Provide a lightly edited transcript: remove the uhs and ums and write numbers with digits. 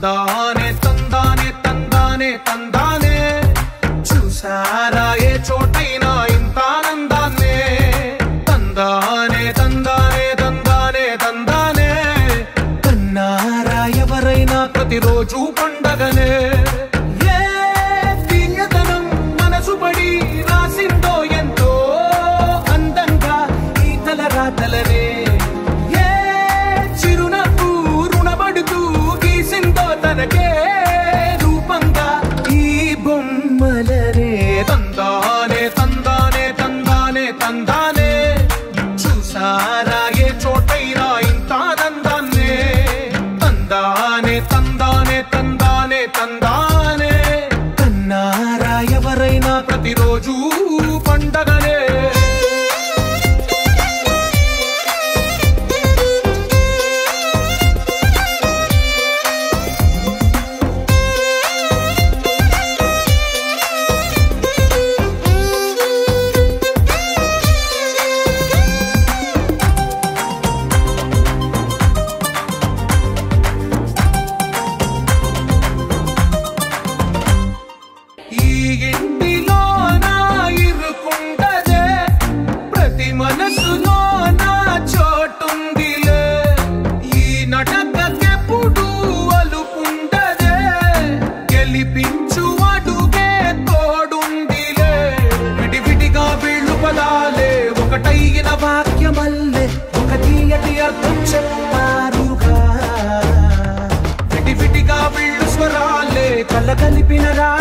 తందానే తందానే తందానే తందానే చూసారా ఏ చోటైనా ఇంత ఆనందాన్నే తందానే తందానే తందానే తందానే కన్నారా ఎవరైనా ప్రతిరోజు పండగనే ఏ తీయదనం మనసు పడి రాసిందో ఎంతో అందంగా ఈ తలరాతలనే ఏ చిరునవ్వు రుణపడుతూ గీసిందో తనకే రూపంగా ఈ బొమ్మలనే తందానే తందానే తందానే తందానే చూసారా ఏ చోటైనా ఇంత ఆనందాన్నే తందానే తందానే తందానే తందానే కన్నారా ఎవరైనా ప్రతిరోజు పండగనే మనసులో నా చోటుందిలే ఈ నటకెప్పుడు అలుపుండదే గెలిపించు అడుగే తోడుందిలే విడివిడిగా వీళ్ళు పదాలే ఒకటైన వాక్యమల్లే ఒక తీయటి అర్థం చెప్పారుగా విడివిడిగా వీళ్ళు స్వరాలే కలగలిపిన రా